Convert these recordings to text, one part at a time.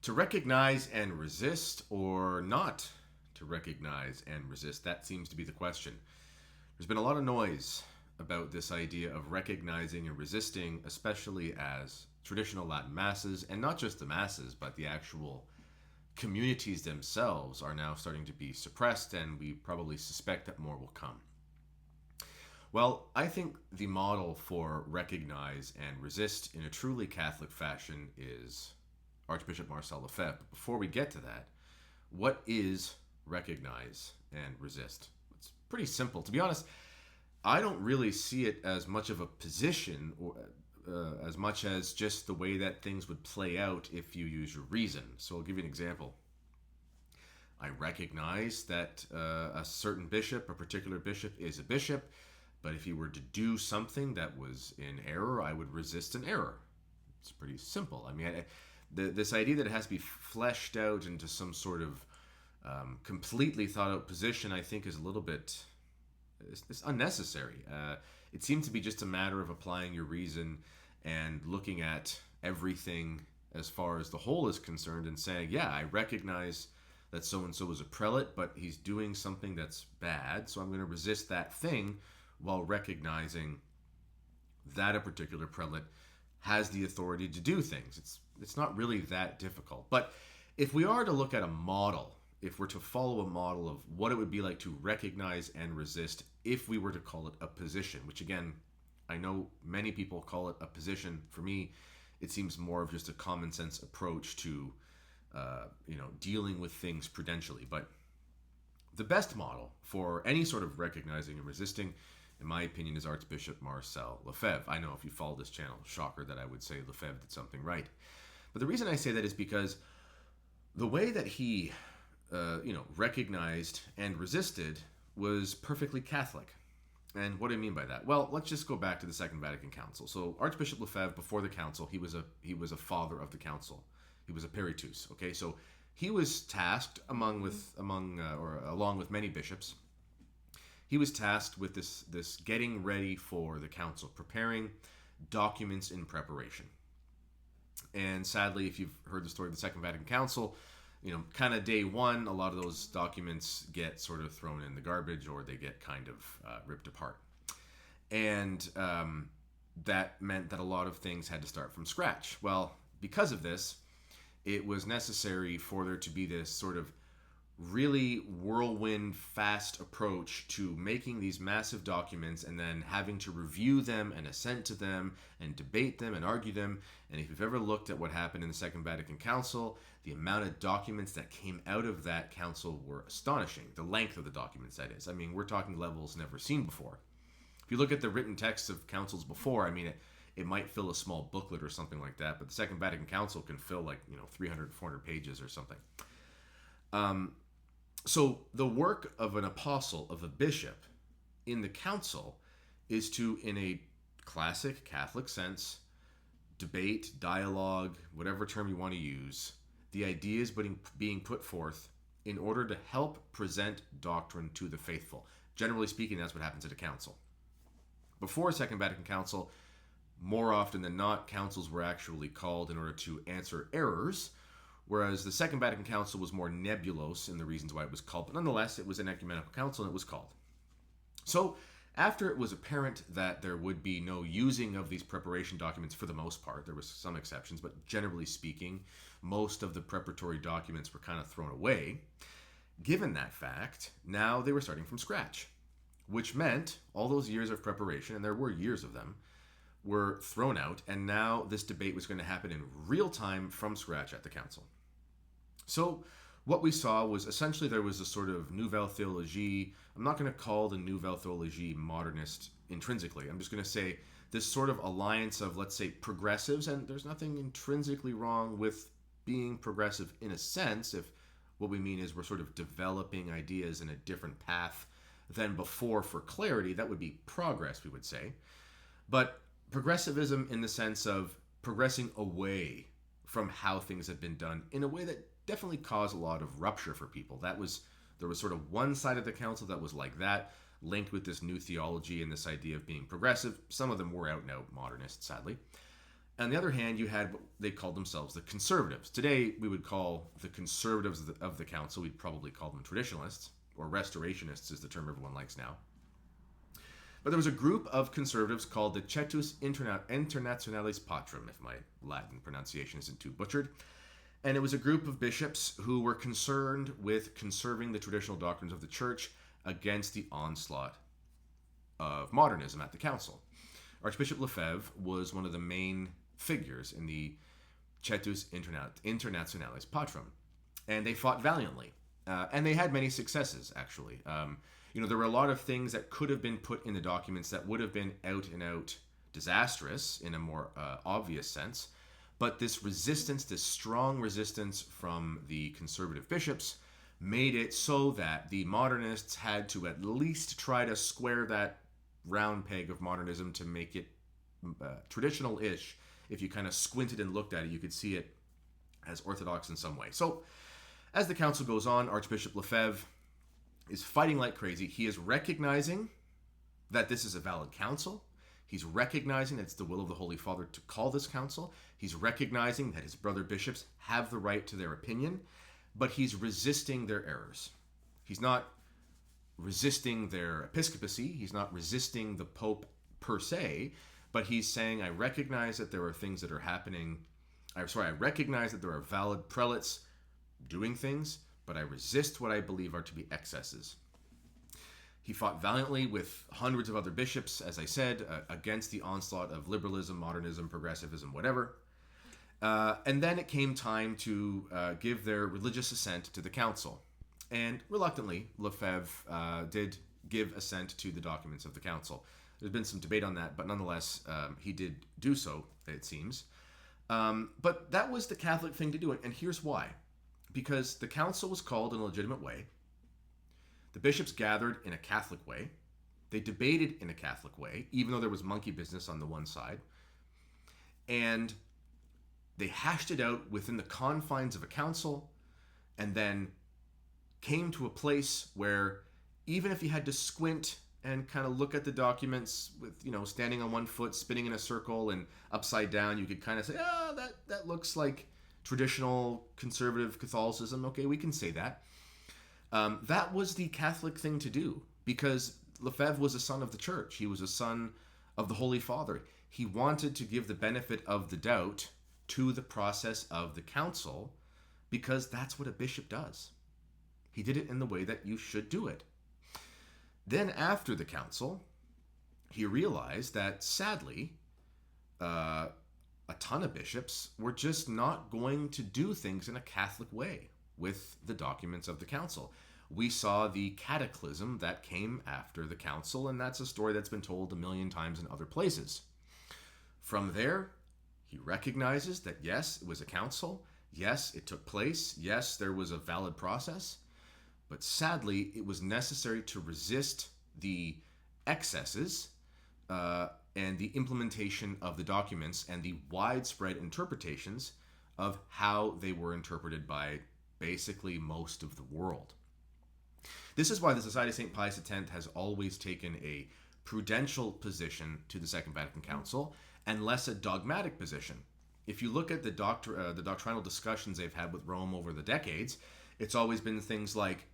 To recognize and resist, or not to recognize and resist? That seems to be the question. There's been a lot of noise about this idea of recognizing and resisting, especially as traditional Latin masses, and not just the masses, but the actual communities themselves are now starting to be suppressed, and we probably suspect that more will come. Well, I think the model for recognize and resist in a truly Catholic fashion is Archbishop Marcel Lefebvre. But before we get to that, what is recognize and resist? It's pretty simple. To be honest, I don't really see it as much of a position or as much as just the way that things would play out if you use your reason. So I'll give you an example. I recognize that a certain bishop, a particular bishop, is a bishop, but if he were to do something that was in error, I would resist an error. It's pretty simple. I mean, this idea that it has to be fleshed out into some sort of completely thought out position, I think, is a little bit it's unnecessary. It seems to be just a matter of applying your reason and looking at everything as far as the whole is concerned and saying, yeah, I recognize that so-and-so is a prelate, but he's doing something that's bad, so I'm going to resist that thing while recognizing that a particular prelate has the authority to do things. It's not really that difficult. But if we are to look at a model, if we're to follow a model of what it would be like to recognize and resist, if we were to call it a position, which again, I know many people call it a position. For me, it seems more of just a common sense approach to dealing with things prudentially. But the best model for any sort of recognizing and resisting, in my opinion, is Archbishop Marcel Lefebvre. I know if you follow this channel, shocker that I would say Lefebvre did something right. But the reason I say that is because the way that he recognized and resisted was perfectly Catholic. And what do I mean by that? Well, let's just go back to the Second Vatican Council. So Archbishop Lefebvre, before the council, he was a father of the council. He was a peritus. Okay, so he was tasked along with many bishops. He was tasked with this getting ready for the council, preparing documents in preparation. And sadly, if you've heard the story of the Second Vatican Council, kind of day one, a lot of those documents get sort of thrown in the garbage or they get kind of ripped apart. And that meant that a lot of things had to start from scratch. Well, because of this, it was necessary for there to be this sort of really whirlwind fast approach to making these massive documents and then having to review them and assent to them and debate them and argue them. And if you've ever looked at what happened in the Second Vatican Council, the amount of documents that came out of that council were astonishing. The length of the documents, that is. I mean, we're talking levels never seen before. If you look at the written texts of councils before, I mean, it might fill a small booklet or something like that, but the Second Vatican Council can fill 300, 400 pages or something. So the work of an apostle, of a bishop in the council, is to, in a classic Catholic sense, debate, dialogue, whatever term you want to use, the ideas being put forth in order to help present doctrine to the faithful. Generally speaking, that's what happens at a council. Before Second Vatican Council, more often than not, councils were actually called in order to answer errors, whereas the Second Vatican Council was more nebulous in the reasons why it was called. But nonetheless, it was an ecumenical council and it was called. So after it was apparent that there would be no using of these preparation documents for the most part, there were some exceptions, but generally speaking, most of the preparatory documents were kind of thrown away. Given that fact, now they were starting from scratch, which meant all those years of preparation, and there were years of them, were thrown out, and now this debate was going to happen in real time from scratch at the council. So what we saw was essentially there was a sort of Nouvelle Théologie. I'm not going to call the Nouvelle Théologie modernist intrinsically. I'm just going to say this sort of alliance of, let's say, progressives, and there's nothing intrinsically wrong with being progressive in a sense, if what we mean is we're sort of developing ideas in a different path than before for clarity. That would be progress, we would say. But progressivism in the sense of progressing away from how things have been done in a way that definitely caused a lot of rupture for people. There was sort of one side of the council that was like that, linked with this new theology and this idea of being progressive. Some of them were out and out modernists, sadly. On the other hand, you had what they called themselves the conservatives. Today, we would call the conservatives of the council, we'd probably call them traditionalists, or restorationists is the term everyone likes now. But there was a group of conservatives called the Cetus Internationalis Patrum, if my Latin pronunciation isn't too butchered. And it was a group of bishops who were concerned with conserving the traditional doctrines of the church against the onslaught of modernism at the council. Archbishop Lefebvre was one of the main figures in the Cetus Internationalis Patrum, and they fought valiantly, and they had many successes, actually. There were a lot of things that could have been put in the documents that would have been out and out disastrous in a more obvious sense, but this resistance, this strong resistance from the conservative bishops, made it so that the modernists had to at least try to square that round peg of modernism to make it traditional-ish. If you kind of squinted and looked at it, you could see it as orthodox in some way. So, as the council goes on, Archbishop Lefebvre is fighting like crazy. He is recognizing that this is a valid council. He's recognizing that it's the will of the Holy Father to call this council. He's recognizing that his brother bishops have the right to their opinion, but he's resisting their errors. He's not resisting their episcopacy. He's not resisting the Pope per se, but he's saying, I recognize that there are things that are happening. I recognize that there are valid prelates doing things, but I resist what I believe are to be excesses. He fought valiantly with hundreds of other bishops, as I said, against the onslaught of liberalism, modernism, progressivism, whatever. And then it came time to give their religious assent to the council. And reluctantly, Lefebvre did give assent to the documents of the council. There's been some debate on that, but nonetheless, he did do so, it seems. But that was the Catholic thing to do, and here's why. Because the council was called in a legitimate way. The bishops gathered in a Catholic way. They debated in a Catholic way, even though there was monkey business on the one side. And they hashed it out within the confines of a council, and then came to a place where even if you had to squint and kind of look at the documents with, standing on one foot, spinning in a circle and upside down, you could kind of say, that looks like traditional conservative Catholicism. Okay, we can say that. That was the Catholic thing to do, because Lefebvre was a son of the church. He was a son of the Holy Father. He wanted to give the benefit of the doubt to the process of the council, because that's what a bishop does. He did it in the way that you should do it. Then after the council, he realized that sadly, a ton of bishops were just not going to do things in a Catholic way with the documents of the council. We saw the cataclysm that came after the council, and that's a story that's been told a million times in other places. From there, he recognizes that yes, it was a council. Yes, it took place. Yes, there was a valid process. But sadly, it was necessary to resist the excesses and the implementation of the documents and the widespread interpretations of how they were interpreted by basically most of the world. This is why the Society of St. Pius X has always taken a prudential position to the Second Vatican Council and less a dogmatic position. If you look at the doctrinal discussions they've had with Rome over the decades, it's always been things like,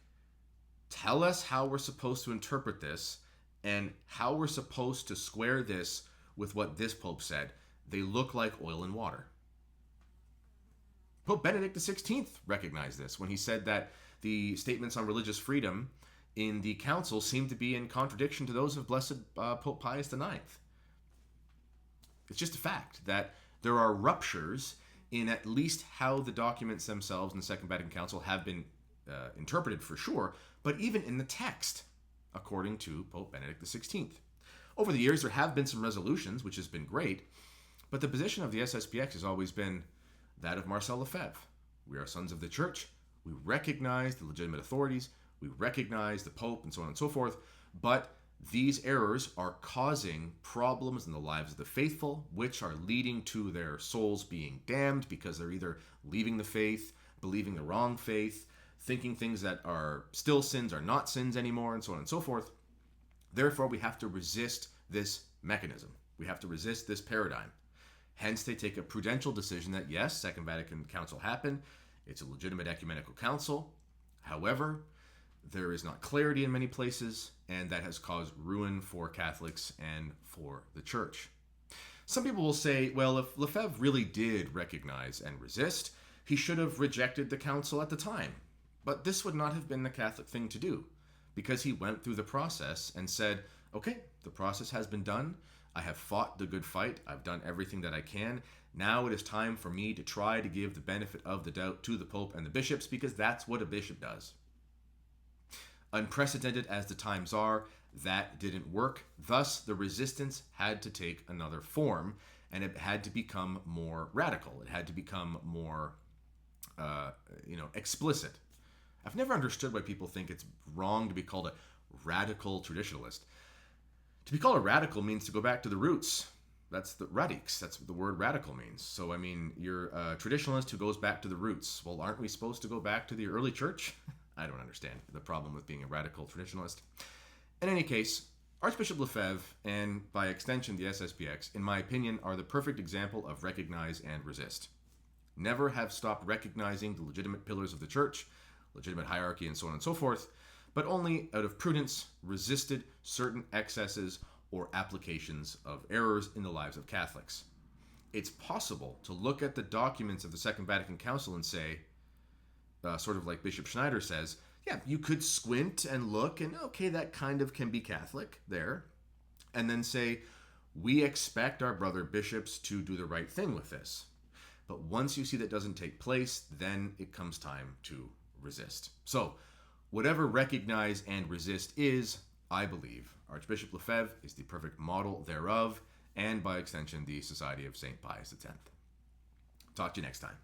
tell us how we're supposed to interpret this and how we're supposed to square this with what this Pope said. They look like oil and water. Pope Benedict XVI recognized this when he said that the statements on religious freedom in the council seemed to be in contradiction to those of Blessed Pope Pius IX. It's just a fact that there are ruptures in at least how the documents themselves in the Second Vatican Council have been interpreted, for sure, but even in the text, according to Pope Benedict XVI. Over the years, there have been some resolutions, which has been great, but the position of the SSPX has always been that of Marcel Lefebvre. We are sons of the church. We recognize the legitimate authorities. We recognize the Pope and so on and so forth, but these errors are causing problems in the lives of the faithful, which are leading to their souls being damned because they're either leaving the faith, believing the wrong faith, thinking things that are still sins are not sins anymore, and so on and so forth. Therefore, we have to resist this mechanism. We have to resist this paradigm. Hence, they take a prudential decision that yes, Second Vatican Council happened. It's a legitimate ecumenical council. However, there is not clarity in many places, and that has caused ruin for Catholics and for the Church. Some people will say, well, if Lefebvre really did recognize and resist, he should have rejected the council at the time. But this would not have been the Catholic thing to do, because he went through the process and said, okay, the process has been done. I have fought the good fight. I've done everything that I can. Now it is time for me to try to give the benefit of the doubt to the Pope and the bishops, because that's what a bishop does. Unprecedented as the times are, that didn't work. Thus, the resistance had to take another form, and it had to become more radical. It had to become more, explicit. I've never understood why people think it's wrong to be called a radical traditionalist. To be called a radical means to go back to the roots. That's the radix. That's what the word radical means. So, I mean, you're a traditionalist who goes back to the roots. Well, aren't we supposed to go back to the early church? I don't understand the problem with being a radical traditionalist. In any case, Archbishop Lefebvre, and by extension the SSPX, in my opinion, are the perfect example of recognize and resist. Never have stopped recognizing the legitimate pillars of the church, legitimate hierarchy, and so on and so forth, but only out of prudence resisted certain excesses or applications of errors in the lives of Catholics. It's possible to look at the documents of the Second Vatican Council and say, sort of like Bishop Schneider says, yeah, you could squint and look and, okay, that kind of can be Catholic there. And then say, we expect our brother bishops to do the right thing with this. But once you see that doesn't take place, then it comes time to resist. So, whatever recognize and resist is, I believe, Archbishop Lefebvre is the perfect model thereof, and by extension, the Society of St. Pius X. Talk to you next time.